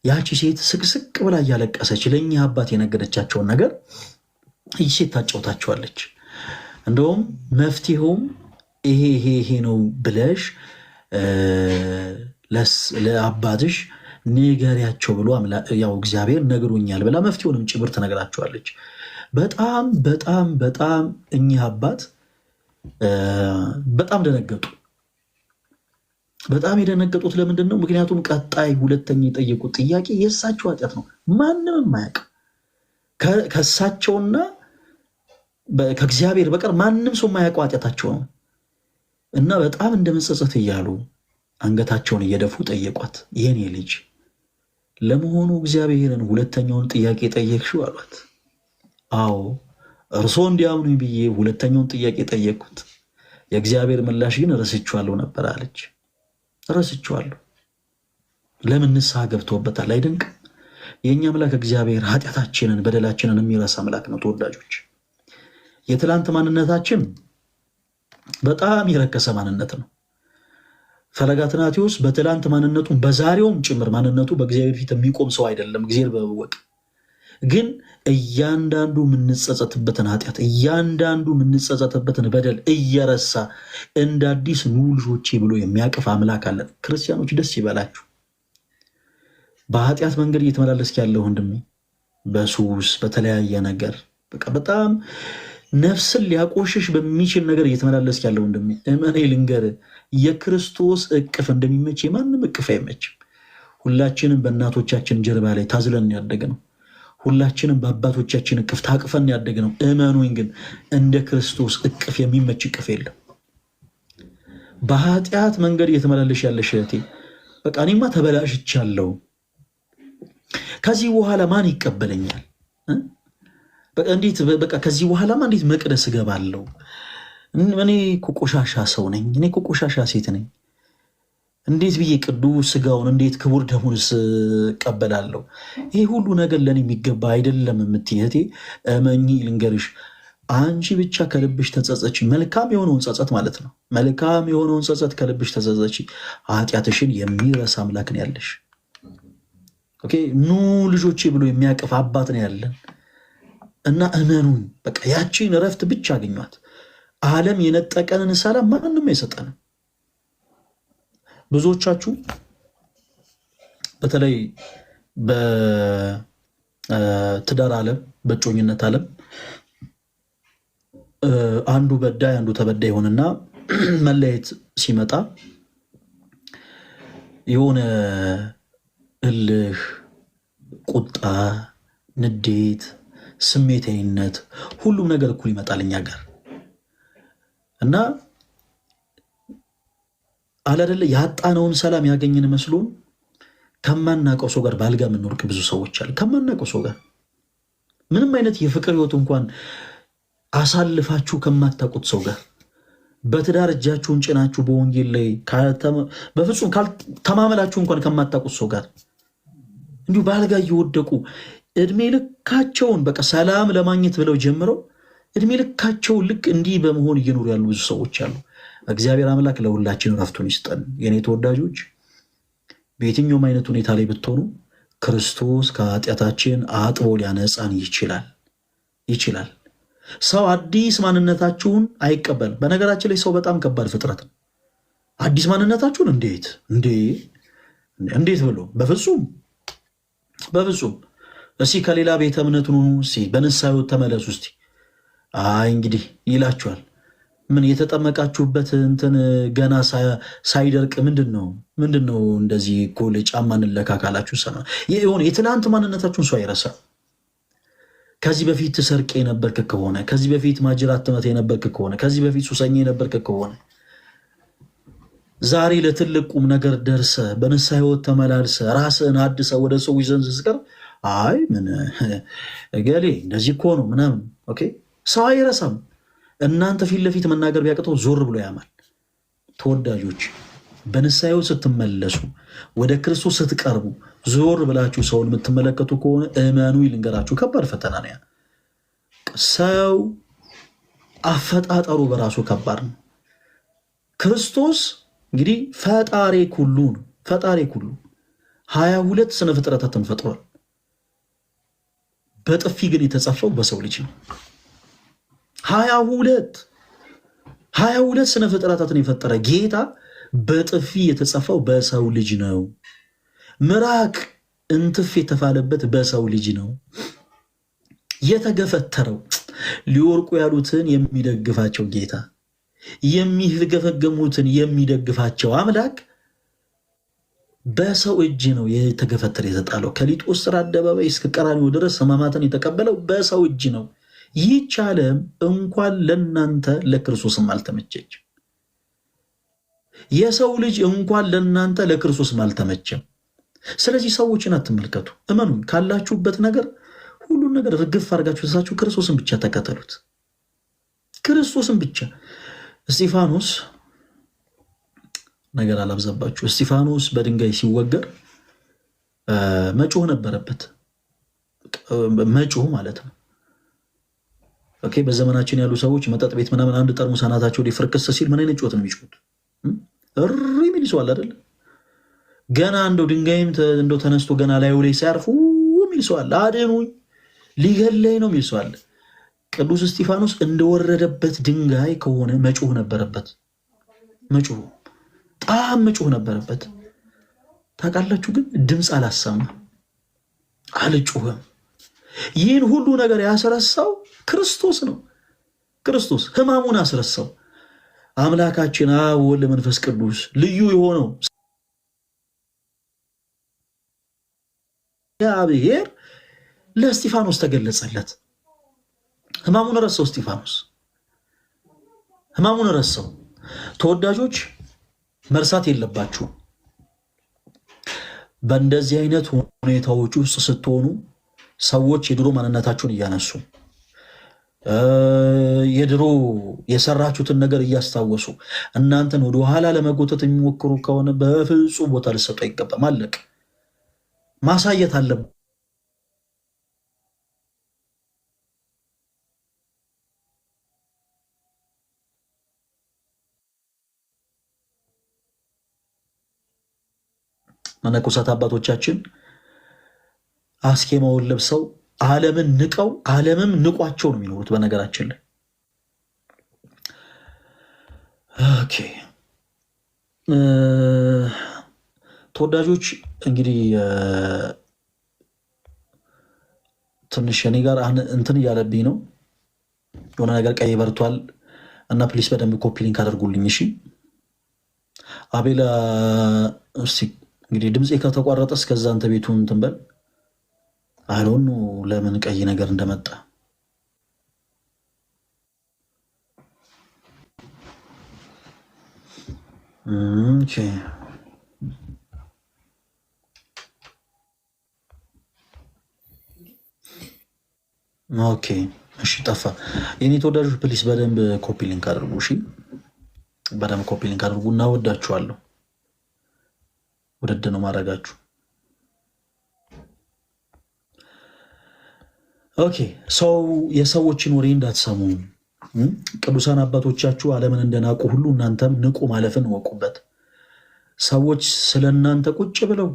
ያቺ ሴት ስቅስቅ ብላ እያለቀሰች ለእኛ አባት የነገረቻቸውን ነገር ይህ ሴት ታጫውታቸዋለች። እንደውም መፍትሄውም ይሄ ነው ብለሽ ለአባትሽ ንገሪያቸው ብሎ ያው እግዚአብሔር ነግሮኛል ብላ መፍትሄውንም ጭምር ትነግራቸዋለች። በጣም በጣም በጣም እኚህ አባት በጣም ደነገጡ። በጣም የደነገጡት ለምንድን ነው? ምክንያቱም ቀጣይ ሁለተኛ የጠየቁት ጥያቄ የእሳቸው ኃጢአት ነው። ማንም የማያውቅ ከእሳቸውና ከእግዚአብሔር በቀር ማንም ሰው የማያውቀው ኃጢአታቸው ነው እና በጣም እንደመጸጸት እያሉ አንገታቸውን እየደፉ ጠየቋት። የኔ ልጅ ለመሆኑ እግዚአብሔርን ሁለተኛውን ጥያቄ ጠየቅሽው አሏት። አዎ እርሶ እንዲያምኑኝ ብዬ ሁለተኛውን ጥያቄ ጠየቅኩት። የእግዚአብሔር ምላሽ ግን ረስቼዋለሁ ነበር አለች። ረስቼዋለሁ። ለምን? ንስሐ ገብቶበታል። አይደንቅም? የእኛ አምላክ እግዚአብሔር ኃጢአታችንን በደላችንን የሚረሳ አምላክ ነው። ተወዳጆች፣ የትላንት ማንነታችን በጣም የረከሰ ማንነት ነው። ፈለገ አትናቴዎስ በትላንት ማንነቱ በዛሬውም ጭምር ማንነቱ በእግዚአብሔር ፊት የሚቆም ሰው አይደለም። እግዚአብሔር በመወቅ ግን እያንዳንዱ የምንጸጸትበትን ኃጢአት እያንዳንዱ የምንጸጸትበትን በደል እየረሳ እንደ አዲስ ኑ ልጆቼ ብሎ የሚያቅፍ አምላክ አለን። ክርስቲያኖች ደስ ይበላችሁ። በኃጢአት መንገድ እየተመላለስክ ያለው ወንድሜ፣ በሱስ በተለያየ ነገር በጣም ነፍስን ሊያቆሽሽ በሚችል ነገር እየተመላለስክ ያለው ወንድሜ፣ እመኔ ልንገር፣ የክርስቶስ እቅፍ እንደሚመች የማንም እቅፍ አይመችም። ሁላችንም በእናቶቻችን ጀርባ ላይ ታዝለን ያደገ ነው። ሁላችንም በአባቶቻችን እቅፍ ታቅፈን ያደገ ነው። እመኑኝ ግን እንደ ክርስቶስ እቅፍ የሚመች እቅፍ የለም። በኃጢአት መንገድ እየተመላለሽ ያለሽ እህቴ፣ በቃ እኔማ ተበላሽቻለሁ፣ ከዚህ በኋላ ማን ይቀበለኛል? በቃ ከዚህ በኋላማ እንዴት መቅደስ እገባለሁ? እኔ እኮ ቆሻሻ ሰው ነኝ፣ እኔ እኮ ቆሻሻ ሴት ነኝ። እንዴት ብዬ ቅዱስ ስጋውን እንዴት ክቡር ደሙንስ እቀበላለሁ? ይሄ ሁሉ ነገር ለእኔ የሚገባ አይደለም የምትይ እህቴ፣ እመኚ ልንገርሽ፣ አንቺ ብቻ ከልብሽ ተጸጸች። መልካም የሆነውን ጸጸት ማለት ነው። መልካም የሆነውን ጸጸት ከልብሽ ተጸጸች። ኃጢአትሽን የሚረሳ አምላክ ነው ያለሽ። ኑ ልጆቼ ብሎ የሚያቅፍ አባት ነው ያለን እና እመኑን፣ በቃ ያቺን እረፍት ብቻ አገኟት። ዓለም የነጠቀንን ሰላም ማንም አይሰጠንም። ብዙዎቻችሁ በተለይ በትዳር ዓለም በእጮኝነት ዓለም አንዱ በዳይ አንዱ ተበዳይ ይሆንና መለየት ሲመጣ የሆነ እልህ፣ ቁጣ፣ ንዴት፣ ስሜታዊነት ሁሉም ነገር እኩል ይመጣል እኛ ጋር እና አላደለ ያጣነውን ሰላም ያገኘን መስሎን ከማናውቀው ሰው ጋር ባልጋ የምንወርቅ ብዙ ሰዎች አለ። ከማናውቀው ሰው ጋር ምንም አይነት የፍቅር ህይወት እንኳን አሳልፋችሁ ከማታውቁት ሰው ጋር በትዳር እጃችሁን ጭናችሁ በወንጌል ላይ በፍጹም ተማመላችሁ እንኳን ከማታውቁት ሰው ጋር እንዲሁ ባልጋ እየወደቁ እድሜ ልካቸውን በቃ ሰላም ለማግኘት ብለው ጀምረው እድሜ ልካቸውን ልክ እንዲህ በመሆን እየኖሩ ያሉ ብዙ ሰዎች አሉ። እግዚአብሔር አምላክ ለሁላችን ረፍቱን ይስጠን። የኔ ተወዳጆች በየትኛውም አይነት ሁኔታ ላይ ብትሆኑ ክርስቶስ ከኃጢአታችን አጥቦ ሊያነጻን ይችላል። ሰው አዲስ ማንነታችሁን አይቀበልም። በነገራችን ላይ ሰው በጣም ከባድ ፍጥረት ነው። አዲስ ማንነታችሁን እንዴት ብሎ በፍጹም እስኪ ከሌላ ቤተ እምነት ኑ፣ በንስሐ ሕይወት ተመለሱ እስቲ። እንግዲህ ይላችኋል። ምን የተጠመቃችሁበት እንትን ገና ሳይደርቅ ምንድን ነው እንደዚህ ጎል ጫማ እንለካ ካላችሁ ሰማ የሆነ የትናንት ማንነታችሁን ሰው አይረሳ። ከዚህ በፊት ትሰርቅ የነበርክ ከሆነ፣ ከዚህ በፊት ማጅራት ትመታ የነበርክ ከሆነ፣ ከዚህ በፊት ሱሰኛ የነበርክ ከሆነ ዛሬ ለትልቅ ቁም ነገር ደርሰ በንስሐ ሕይወት ተመላልሰ ራስህን አድሰ ወደ ሰዎች ዘንድ ስትቀርብ ምን እገሌ እንደዚህ እኮ ነው ምናምን። ኦኬ ሰው አይረሳም። እናንተ ፊት ለፊት መናገር ቢያቅተው ዞር ብሎ ያማል። ተወዳጆች በንስሐ ሕይወት ስትመለሱ ወደ ክርስቶስ ስትቀርቡ ዞር ብላችሁ ሰውን የምትመለከቱ ከሆነ እመኑ ልንገራችሁ ከባድ ፈተና ነው። ሰው አፈጣጠሩ በራሱ ከባድ ነው። ክርስቶስ እንግዲህ ፈጣሪ ኩሉ ነው። ፈጣሪ ኩሉ 22 ስነ ፍጥረታትን ፈጥሯል። በጥፊ ግን የተጻፈው በሰው ልጅ ነው። 22 ስነ ፍጥረታትን የፈጠረ ጌታ በጥፊ የተጻፈው በሰው ልጅ ነው። ምራቅ እንትፍ የተፋለበት በሰው ልጅ ነው። የተገፈተረው ሊወርቁ ያሉትን የሚደግፋቸው ጌታ፣ የሚገፈገሙትን የሚደግፋቸው አምላክ በሰው እጅ ነው የተገፈተረ የተጣለው። ከሊጦስጥራ አደባባይ እስከ ቀራንዮ ድረስ ሕማማትን የተቀበለው በሰው እጅ ነው። ይህች ዓለም እንኳን ለእናንተ ለክርስቶስም አልተመቸች። የሰው ልጅ እንኳን ለእናንተ ለክርስቶስም አልተመቸም። ስለዚህ ሰዎችን አትመልከቱ። እመኑን ካላችሁበት ነገር ሁሉን ነገር ርግፍ አድርጋችሁ ተሳችሁ ክርስቶስን ብቻ ተከተሉት። ክርስቶስን ብቻ። እስጢፋኖስ ነገር አላብዛባችሁ። እስጢፋኖስ በድንጋይ ሲወገር መጮህ ነበረበት። መጮህ ማለት ነው። ኦኬ በዘመናችን ያሉ ሰዎች መጠጥ ቤት ምናምን አንድ ጠርሙስ አናታቸው ሊፈርክስ ሲል ምን አይነት ጮት ነው የሚጮት? እሪ የሚል ሰው አለ አይደል? ገና እንደው ድንጋይም እንደው ተነስቶ ገና ላዩ ላይ ሲያርፉ የሚል ሰው አለ። አድኑኝ ሊገለኝ ነው የሚል ሰው አለ። ቅዱስ እስጢፋኖስ እንደወረደበት ድንጋይ ከሆነ መጮህ ነበረበት። በጣም መጮህ ነበረበት። ታውቃላችሁ፣ ግን ድምፅ አላሰማ አልጮህም። ይህን ሁሉ ነገር ያስረሳው ክርስቶስ ነው። ክርስቶስ ሕማሙን አስረሳው። አምላካችን አብ ወልድ መንፈስ ቅዱስ ልዩ የሆነው እግዚአብሔር ለእስጢፋኖስ ተገለጸለት። ሕማሙን ረሳው። እስጢፋኖስ ሕማሙን ረሳው። ተወዳጆች መርሳት የለባችሁ። በእንደዚህ አይነት ሁኔታዎች ውስጥ ስትሆኑ ሰዎች የድሮ ማንነታችሁን እያነሱ የድሮ የሰራችሁትን ነገር እያስታወሱ እናንተን ወደ ኋላ ለመጎተት የሚሞክሩ ከሆነ በፍጹም ቦታ ልሰጡ አይገባም። አለቅ ማሳየት አለብን። መነኮሳት አባቶቻችን አስኬማውን ለብሰው ዓለምን ንቀው ዓለምም ንቋቸው ነው የሚኖሩት። በነገራችን ላይ ኦኬ ተወዳጆች እንግዲህ ትንሽ እኔ ጋር እንትን እያለብኝ ነው፣ የሆነ ነገር ቀይ በርቷል እና ፕሊስ በደንብ ኮፒ ሊንክ አድርጉልኝ። እሺ አቤላ እስቲ እንግዲህ ድምፄ ከተቋረጠ እስከዛ አንተ ቤቱን እንትን በል። አሎኑ ለምን ቀይ ነገር እንደመጣ ኦኬ ኦኬ እሺ፣ ጠፋ። የኔ ተወዳጆች ፕሊስ በደንብ ኮፒ ሊንክ አድርጉ። እሺ በደንብ ኮፒ ሊንክ አድርጉ እና ወዳችኋለሁ። ውድድ ነው ማድረጋችሁ። ኦኬ ሰው የሰዎችን ወሬ እንዳትሰሙ። ቅዱሳን አባቶቻችሁ ዓለምን እንደናቁ ሁሉ እናንተም ንቁ ማለፍን ወቁበት። ሰዎች ስለ እናንተ ቁጭ ብለው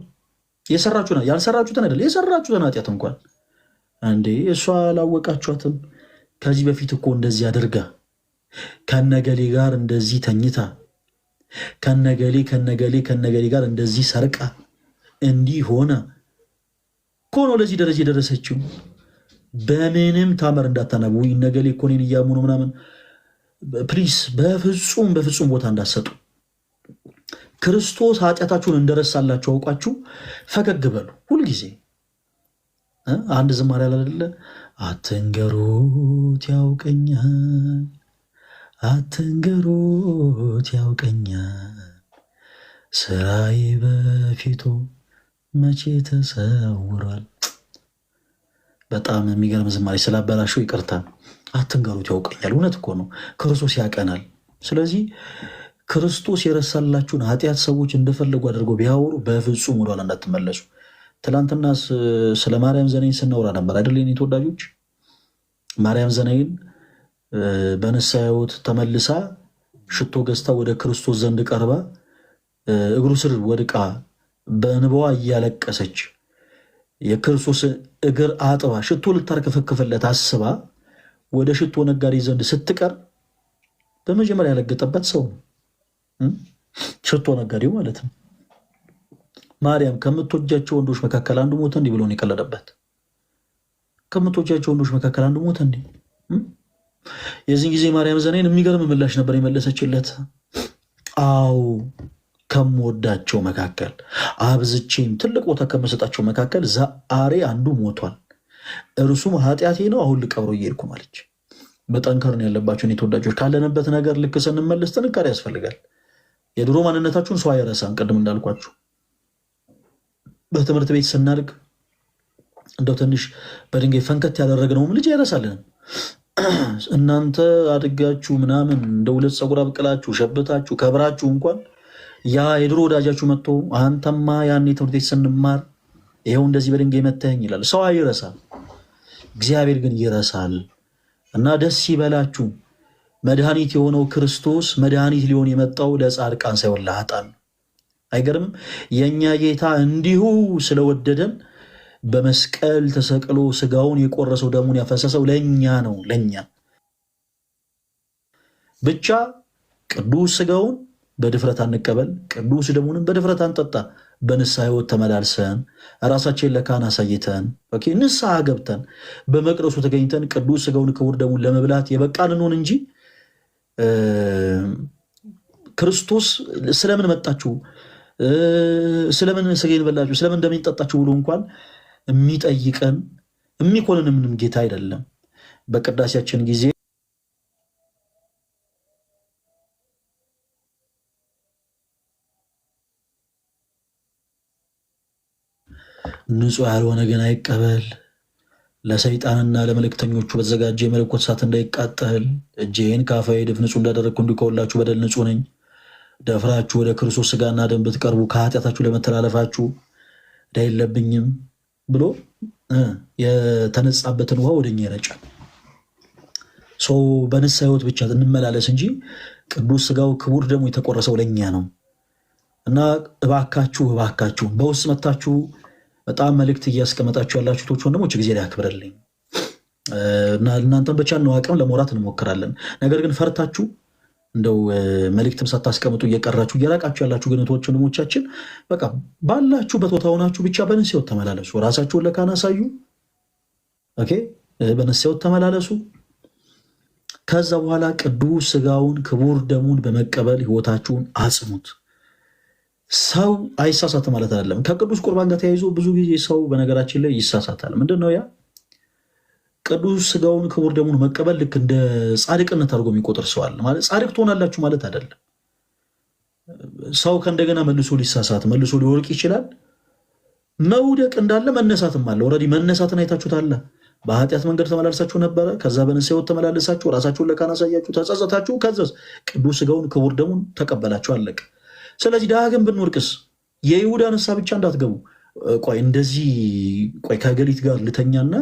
ያልሰራችሁትን አይደል የሰራችሁትን ኃጢአት እንኳን እንዴ እሷ አላወቃችኋትም? ከዚህ በፊት እኮ እንደዚህ አድርጋ ከነገሌ ጋር እንደዚህ ተኝታ ከነገሌ ጋር እንደዚህ ሰርቃ እንዲህ ሆነ እኮ ነው ለዚህ ደረጃ የደረሰችው። በምንም ታመር እንዳታነቡ ነገሌ እኮ እኔን እያሙ ነው ምናምን። ፕሊስ በፍጹም ቦታ እንዳሰጡ። ክርስቶስ ኃጢአታችሁን እንደረሳላችሁ አውቃችሁ ፈገግ በሉ ሁልጊዜ። አንድ ዝማሬ ያላለ አትንገሩት ያውቀኛል፣ አትንገሩት ያውቀኛል፣ ስራዬ በፊቱ መቼ ተሰውሯል። በጣም የሚገርም ዝማሬ ስላበላሸው ይቅርታ። አትንገሩት ያውቀኛል። እውነት እኮ ነው፣ ክርስቶስ ያቀናል። ስለዚህ ክርስቶስ የረሳላችሁን ኃጢአት ሰዎች እንደፈለጉ አድርገው ቢያወሩ በፍጹም ወደኋላ እንዳትመለሱ። ትላንትና ስለ ማርያም ዘነይን ስናወራ ነበር አይደል? የኔ ተወዳጆች ማርያም ዘነይን በንስሐ ሕይወት ተመልሳ ሽቶ ገዝታ ወደ ክርስቶስ ዘንድ ቀርባ እግሩ ስር ወድቃ በእንባዋ እያለቀሰች የክርስቶስ እግር አጥባ ሽቶ ልታርከፈክፍለት አስባ ወደ ሽቶ ነጋዴ ዘንድ ስትቀር በመጀመሪያ ያለገጠበት ሰው ነው፣ ሽቶ ነጋዴው ማለት ነው። ማርያም ከምትወጃቸው ወንዶች መካከል አንዱ ሞተ እንዲህ ብሎ ነው የቀለደበት። ከምትወጃቸው ወንዶች መካከል አንዱ ሞተ እንዲህ። የዚህን ጊዜ ማርያም ዘነይን የሚገርም ምላሽ ነበር የመለሰችለት። አዎ ከምወዳቸው መካከል አብዝቼም ትልቅ ቦታ ከምሰጣቸው መካከል ዛሬ አንዱ ሞቷል፣ እርሱም ኃጢአቴ ነው፣ አሁን ልቀብሮ እየሄድኩ ማለች። መጠንከር ነው ያለባቸው እኔ ተወዳጆች። ካለንበት ነገር ልክ ስንመለስ ጥንካሬ ያስፈልጋል። የድሮ ማንነታችሁን ሰው አይረሳም። ቅድም እንዳልኳችሁ በትምህርት ቤት ስናድግ እንደው ትንሽ በድንጋይ ፈንከት ያደረግነውም ልጅ አይረሳልንም። እናንተ አድጋችሁ ምናምን እንደ ሁለት ፀጉር አብቅላችሁ ሸብታችሁ ከብራችሁ እንኳን ያ የድሮ ወዳጃችሁ መጥቶ አንተማ ያኔ ትምህርት ቤት ስንማር ይኸው እንደዚህ በድንጋይ መታኝ ይላል። ሰው አይረሳም፣ እግዚአብሔር ግን ይረሳል። እና ደስ ይበላችሁ፣ መድኃኒት የሆነው ክርስቶስ መድኃኒት ሊሆን የመጣው ለጻድቃን ሳይሆን ለኃጥአን። አይገርምም? የእኛ ጌታ እንዲሁ ስለወደደን በመስቀል ተሰቅሎ ስጋውን የቆረሰው ደሙን ያፈሰሰው ለእኛ ነው። ለእኛ ብቻ ቅዱስ ስጋውን በድፍረት አንቀበል፣ ቅዱስ ደሙንም በድፍረት አንጠጣ። በንስሐ ሕይወት ተመላልሰን ራሳችን ለካህን አሳይተን ንስሐ ገብተን በመቅደሱ ተገኝተን ቅዱስ ስጋውን ክቡር ደሙን ለመብላት የበቃን እንሆን እንጂ ክርስቶስ ስለምን መጣችሁ፣ ስለምን ስጋዬን በላችሁ፣ ስለምን እንደምን ጠጣችሁ ብሎ እንኳን የሚጠይቀን የሚኮንን ምንም ጌታ አይደለም። በቅዳሴያችን ጊዜ ንጹሕ ያልሆነ ግን አይቀበል፣ ለሰይጣንና ለመልእክተኞቹ በተዘጋጀ የመለኮት እሳት እንዳይቃጠል እጄን ከአፋዬ ድፍ ንጹሕ እንዳደረግኩ እንዲሁ ከሁላችሁ በደል ንጹሕ ነኝ። ደፍራችሁ ወደ ክርስቶስ ስጋና ደም ብትቀርቡ ከኃጢአታችሁ ለመተላለፋችሁ ዕዳ የለብኝም ብሎ የተነጻበትን ውሃ ወደኛ ይረጫል። ሰው በንስሐ ሕይወት ብቻ እንመላለስ እንጂ ቅዱስ ስጋው ክቡር ደግሞ የተቆረሰው ለእኛ ነው እና እባካችሁ በውስጥ መታችሁ በጣም መልእክት እያስቀመጣችሁ ያላችሁ ቶች ወንድሞች ጊዜ ላይ ያክብረልኝ እና እናንተን በቻልነው አቅም ለመውራት እንሞክራለን። ነገር ግን ፈርታችሁ እንደው መልእክትም ሳታስቀምጡ እየቀራችሁ እየራቃችሁ ያላችሁ ግን ቶች ወንድሞቻችን በቃ ባላችሁበት ቦታ ሆናችሁ ብቻ በንስሐ ሕይወት ተመላለሱ። ራሳችሁን ለካህን አሳዩ። ኦኬ፣ በንስሐ ሕይወት ተመላለሱ። ከዛ በኋላ ቅዱስ ስጋውን ክቡር ደሙን በመቀበል ሕይወታችሁን አጽኑት። ሰው አይሳሳትም ማለት አይደለም። ከቅዱስ ቁርባን ጋር ተያይዞ ብዙ ጊዜ ሰው በነገራችን ላይ ይሳሳታል። ምንድነው ያ? ቅዱስ ስጋውን ክቡር ደሙን መቀበል ልክ እንደ ጻድቅነት አድርጎ የሚቆጥር ሰው አለ። ማለት ጻድቅ ትሆናላችሁ ማለት አይደለም። ሰው ከእንደገና መልሶ ሊሳሳት መልሶ ሊወርቅ ይችላል። መውደቅ እንዳለ መነሳትም አለ። ኦልሬዲ መነሳትን አይታችሁታል። በኃጢአት መንገድ ተመላልሳችሁ ነበረ። ከዛ በንስሐ ሕይወት ተመላለሳችሁ፣ ራሳችሁን ለካህን አሳያችሁ፣ ተጸጸታችሁ፣ ከዛስ ቅዱስ ሥጋውን ክቡር ደሙን ተቀበላችሁ፣ አለቀ። ስለዚህ ዳግም ብንወድቅስ የይሁዳ ንስሐ ብቻ እንዳትገቡ። ቆይ ከገሊት ጋር ልተኛና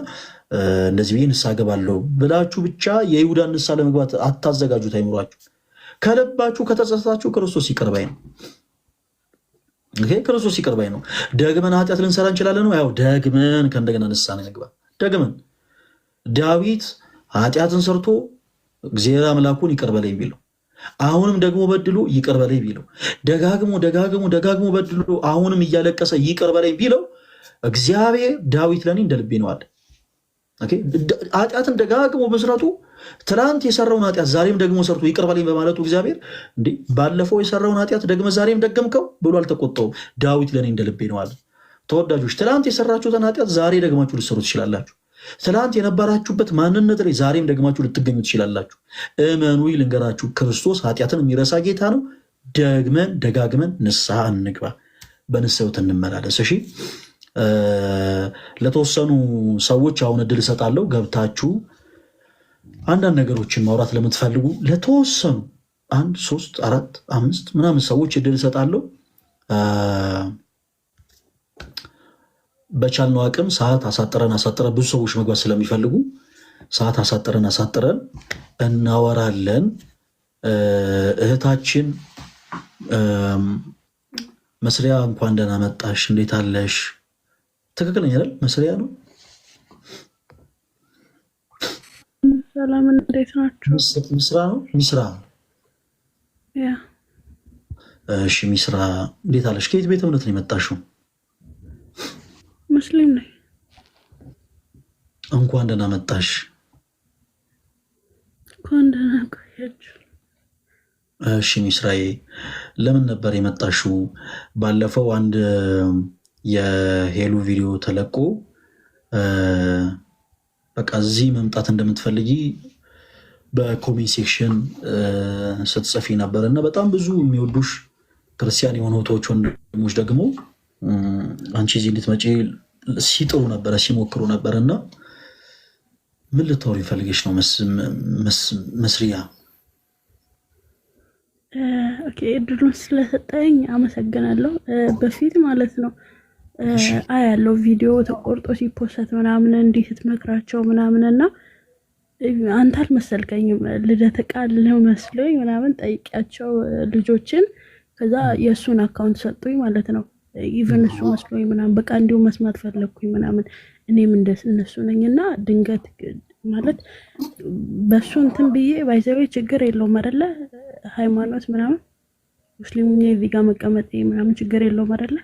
እንደዚህ ብዬ ንስሐ ገባለሁ ብላችሁ ብቻ የይሁዳን ንስሐ ለመግባት አታዘጋጁት አይምሯችሁ። ከልባችሁ ከተጸጸታችሁ ክርስቶስ ይቅር ባይ ነው። ክርስቶስ ይቅር ባይ ነው። ደግመን ኃጢአት ልንሰራ እንችላለን ነው? ያው ደግመን ከእንደገና ንስሐ እንግባ። ደግመን ዳዊት ኃጢአትን ሰርቶ እግዚአብሔር አምላኩን ይቅር በለኝ ቢለው፣ አሁንም ደግሞ በድሎ ይቅር በለኝ ቢለው፣ ደጋግሞ በድሎ አሁንም እያለቀሰ ይቅር በለኝ ቢለው፣ እግዚአብሔር ዳዊት ለእኔ እንደ ልቤ ነው አለ። ኃጢአትን ደጋግሞ መስራቱ ትናንት የሰራውን ኃጢአት ዛሬም ደግሞ ሰርቶ ይቅር በለኝ በማለቱ እግዚአብሔር እንዴ ባለፈው የሰራውን ኃጢአት ደግመ ዛሬም ደገምከው ብሎ አልተቆጣውም። ዳዊት ለእኔ እንደ ልቤ ነው አለ። ተወዳጆች ትናንት የሰራችሁትን ኃጢአት ዛሬ ደግማችሁ ልትሰሩ ትችላላችሁ። ትናንት የነበራችሁበት ማንነት ላይ ዛሬም ደግማችሁ ልትገኙ ትችላላችሁ። እመኑ፣ ልንገራችሁ፣ ክርስቶስ ኃጢአትን የሚረሳ ጌታ ነው። ደጋግመን ንስሐ እንግባ፣ በንስሐ ሕይወት እንመላለስ። እሺ፣ ለተወሰኑ ሰዎች አሁን እድል እሰጣለሁ። ገብታችሁ አንዳንድ ነገሮችን ማውራት ለምትፈልጉ ለተወሰኑ 1 3 4 5 ምናምን ሰዎች እድል እሰጣለሁ። በቻልነው አቅም ሰዓት አሳጥረን ብዙ ሰዎች መግባት ስለሚፈልጉ ሰዓት አሳጥረን እናወራለን። እህታችን መስሪያ እንኳን ደህና መጣሽ፣ እንዴት አለሽ? ትክክለኛ አይደል? መስሪያ ነው። ሰላም፣ እንዴት ናችሁ? ሚስራ ነው። ሚስራ እሺ፣ ሚስራ እንዴት አለሽ? ከየት ቤተ እምነት ነው የመጣሽው? ሙስሊም ነኝ። እንኳን ደህና መጣሽ። እንኳን ደህና ቆያችሁ። እሺ ሚስራዬ፣ ለምን ነበር የመጣሽው? ባለፈው አንድ የሄሉ ቪዲዮ ተለቆ በቃ እዚህ መምጣት እንደምትፈልጊ በኮሜንት ሴክሽን ስትጽፊ ነበር እና በጣም ብዙ የሚወዱሽ ክርስቲያን የሆኑ እህቶች ወንድሞች ደግሞ አንቺ እዚህ እንድትመጪ ሲጥሩ ነበረ፣ ሲሞክሩ ነበር እና ምን ልታወሪ ፈልገሽ ነው መስሪያ? ኦኬ፣ እድሉን ስለሰጠኝ አመሰግናለሁ። በፊት ማለት ነው ያለው ቪዲዮ ተቆርጦ ሲፖሰት ምናምን እንዲህ ስትመክራቸው ምናምን እና አንተ አልመሰልከኝም፣ ልደት ቃል ነው መስሎኝ ምናምን ጠይቂያቸው ልጆችን፣ ከዛ የእሱን አካውንት ሰጡኝ ማለት ነው። ኢቨን እሱ መስሎኝ ምናምን በቃ እንዲሁ መስማት ፈለግኩኝ ምናምን እኔም እነሱ ነኝና ድንገት ማለት በእሱ እንትን ብዬ ባይዘዌ ችግር የለውም አይደለ? ሃይማኖት ምናምን ሙስሊሙ እዚህ ጋር መቀመጥ ምናምን ችግር የለውም አይደለ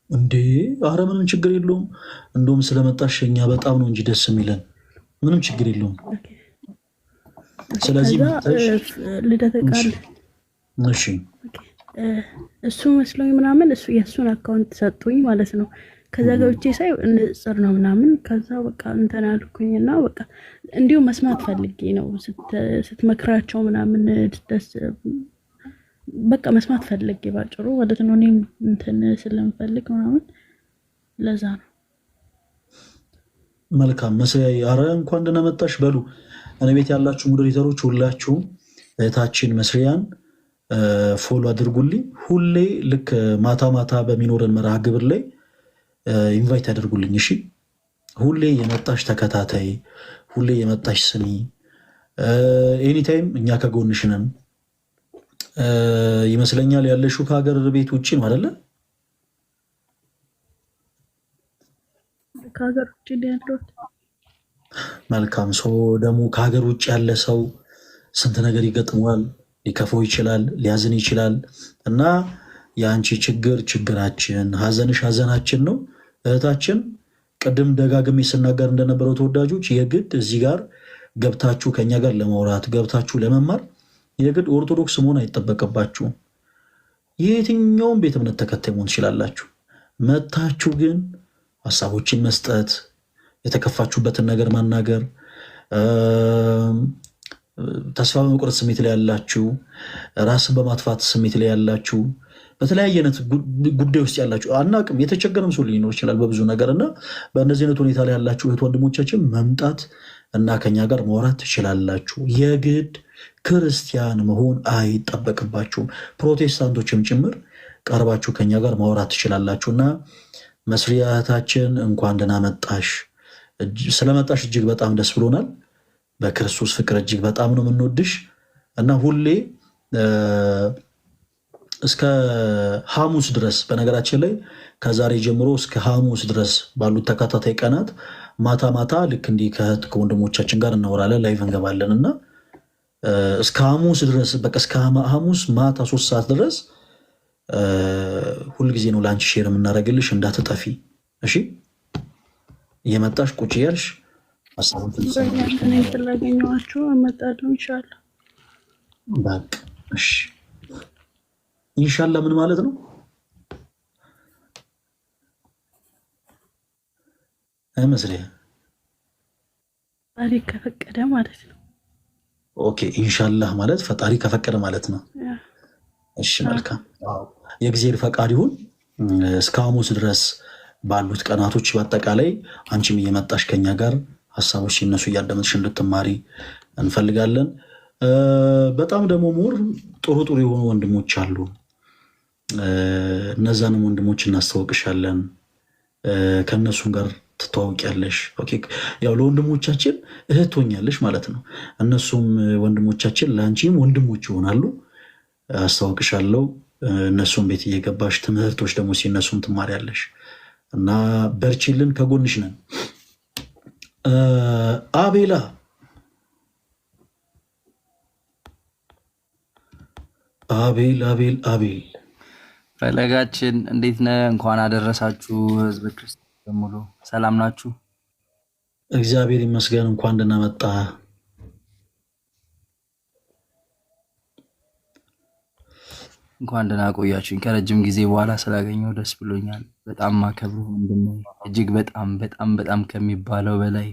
እንዴ? አረ ምንም ችግር የለውም። እንደውም ስለመጣሽ እኛ በጣም ነው እንጂ ደስ የሚለን። ምንም ችግር የለውም። ስለዚህ ልደት ቃል እሺ፣ እሱ መስሎኝ ምናምን እሱ የእሱን አካውንት ሰጡኝ ማለት ነው። ከዛ ገብቼ ሳይ ንጽር ነው ምናምን። ከዛ በቃ እንትን አልኩኝና በቃ እንዲሁ መስማት ፈልጌ ነው ስትመክራቸው ምናምን ደስ በቃ መስማት ፈልጌ ባጭሩ ማለት ነው። እኔም እንትን ስለምፈልግ ምናምን ለዛ ነው። መልካም መስሪያ፣ አረ እንኳን ደህና መጣሽ በሉ። እኔ ቤት ያላችሁ ሞዴሬተሮች ሁላችሁም እህታችን መስሪያን ፎሎ አድርጉልኝ። ሁሌ ልክ ማታ በሚኖረን መርሃ ግብር ላይ ኢንቫይት አድርጉልኝ። እሺ፣ ሁሌ የመጣሽ ተከታታይ፣ ሁሌ የመጣሽ ስሚ። ኤኒታይም እኛ ከጎንሽ ነን። ይመስለኛል ያለሽው ከሀገር ቤት ውጭ ነው አይደለ? ከሀገር ውጭ ያለው መልካም ሰው ደግሞ ከሀገር ውጭ ያለ ሰው ስንት ነገር ይገጥመዋል። ሊከፈው ይችላል፣ ሊያዝን ይችላል። እና የአንቺ ችግር ችግራችን፣ ሀዘንሽ ሀዘናችን ነው። እህታችን ቅድም ደጋግሜ ስናገር እንደነበረው ተወዳጆች የግድ እዚህ ጋር ገብታችሁ ከኛ ጋር ለማውራት ገብታችሁ ለመማር የግድ ኦርቶዶክስ መሆን አይጠበቅባችሁም። የየትኛውም ቤተ እምነት ተከታይ መሆን ትችላላችሁ። መታችሁ ግን ሀሳቦችን መስጠት፣ የተከፋችሁበትን ነገር ማናገር፣ ተስፋ በመቁረጥ ስሜት ላይ ያላችሁ፣ ራስን በማጥፋት ስሜት ላይ ያላችሁ፣ በተለያየ አይነት ጉዳይ ውስጥ ያላችሁ አናቅም፣ የተቸገረም ሰው ሊኖር ይችላል በብዙ ነገር እና በእነዚህ አይነት ሁኔታ ላይ ያላችሁ እህት ወንድሞቻችን መምጣት እና ከኛ ጋር ማውራት ትችላላችሁ። የግድ ክርስቲያን መሆን አይጠበቅባችሁም። ፕሮቴስታንቶችም ጭምር ቀርባችሁ ከኛ ጋር ማውራት ትችላላችሁ እና መስሪያ እህታችን እንኳን ደህና መጣሽ። ስለመጣሽ እጅግ በጣም ደስ ብሎናል። በክርስቶስ ፍቅር እጅግ በጣም ነው የምንወድሽ እና ሁሌ እስከ ሐሙስ ድረስ በነገራችን ላይ ከዛሬ ጀምሮ እስከ ሐሙስ ድረስ ባሉት ተከታታይ ቀናት ማታ ማታ ልክ እንዲህ ከወንድሞቻችን ጋር እናወራለን፣ ላይቭ እንገባለን እና እስከ ሐሙስ ድረስ በቃ እስከ ሐሙስ ማታ 3 ሰዓት ድረስ ሁልጊዜ ነው ለአንቺ ሼር የምናደርግልሽ። እንዳትጠፊ እሺ። እየመጣሽ ቁጭ እያልሽ ስላገኘኋችሁ እመጣለሁ ኢንሻላህ። በቃ እሺ። ኢንሻላህ ምን ማለት ነው? አይመስልህ? ፈጣሪ ከፈቀደ ማለት ነው። ኦኬ ኢንሻላህ ማለት ፈጣሪ ከፈቀደ ማለት ነው። እሺ መልካም። የእግዚአብሔር ፈቃድ ይሁን። እስከ ሐሙስ ድረስ ባሉት ቀናቶች በአጠቃላይ አንቺም እየመጣሽ ከኛ ጋር ሀሳቦች ሲነሱ እያዳመጥሽ እንድትማሪ እንፈልጋለን። በጣም ደግሞ ሞር ጥሩ ጥሩ የሆኑ ወንድሞች አሉ። እነዛንም ወንድሞች እናስታውቅሻለን። ከእነሱም ጋር ትተዋውቂያለሽ። ያው ለወንድሞቻችን እህት ሆኛለሽ ማለት ነው። እነሱም ወንድሞቻችን ለአንቺም ወንድሞች ይሆናሉ። አስታውቅሻለሁ። እነሱም ቤት እየገባሽ ትምህርቶች ደግሞ ሲነሱም ትማሪያለሽ እና በርቺልን፣ ከጎንሽ ነን። አቤላ አቤል ፈለጋችን እንዴት ነህ? እንኳን አደረሳችሁ ህዝበ ክርስቲያን በሙሉ ሰላም ናችሁ? እግዚአብሔር ይመስገን። እንኳን ደህና መጣ። እንኳን ደህና ቆያችሁኝ። ከረጅም ጊዜ በኋላ ስላገኘው ደስ ብሎኛል። በጣም ማከብረው ወንድሜ፣ እጅግ በጣም በጣም በጣም ከሚባለው በላይ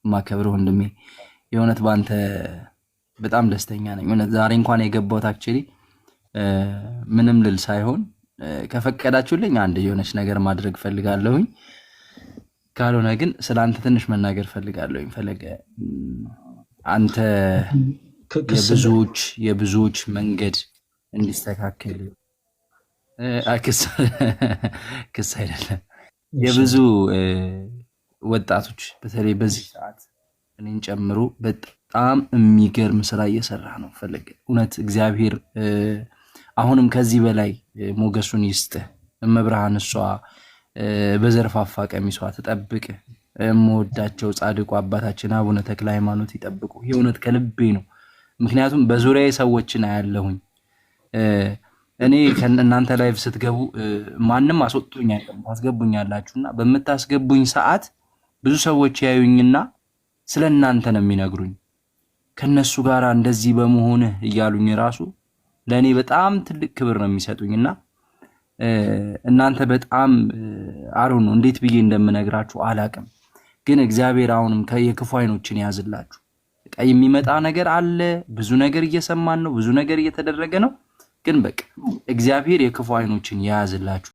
ማከብረው ወንድሜ፣ የእውነት በአንተ በጣም ደስተኛ ነኝ። እውነት ዛሬ እንኳን የገባሁት አክቹዋሊ ምንም ልል ሳይሆን ከፈቀዳችሁልኝ አንድ የሆነች ነገር ማድረግ ፈልጋለሁኝ። ካልሆነ ግን ስለ አንተ ትንሽ መናገር ፈልጋለሁኝ። ፈለገ አንተ የብዙዎች መንገድ እንዲስተካከል ክስ አይደለም፣ የብዙ ወጣቶች በተለይ በዚህ ሰዓት እኔን ጨምሮ በጣም የሚገርም ስራ እየሰራ ነው። ፈለገ እውነት እግዚአብሔር አሁንም ከዚህ በላይ ሞገሱን ይስጥህ። እመብርሃን እሷ በዘርፋፋ ቀሚሷ ትጠብቅ። የምወዳቸው ጻድቁ አባታችን አቡነ ተክለ ሃይማኖት ይጠብቁ። የእውነት ከልቤ ነው። ምክንያቱም በዙሪያዬ ሰዎችን አያለሁኝ። እኔ ከእናንተ ላይቭ ስትገቡ ማንም አስወጥቶኝ አይደለም፣ ታስገቡኛላችሁና በምታስገቡኝ ሰዓት ብዙ ሰዎች ያዩኝና ስለ እናንተ ነው የሚነግሩኝ። ከነሱ ጋር እንደዚህ በመሆንህ እያሉኝ ራሱ ለእኔ በጣም ትልቅ ክብር ነው የሚሰጡኝና እናንተ በጣም አሩን ነው እንዴት ብዬ እንደምነግራችሁ አላቅም። ግን እግዚአብሔር አሁንም የክፉ አይኖችን ያዝላችሁ። የሚመጣ ነገር አለ፣ ብዙ ነገር እየሰማን ነው፣ ብዙ ነገር እየተደረገ ነው። ግን በቃ እግዚአብሔር የክፉ አይኖችን ያዝላችሁ።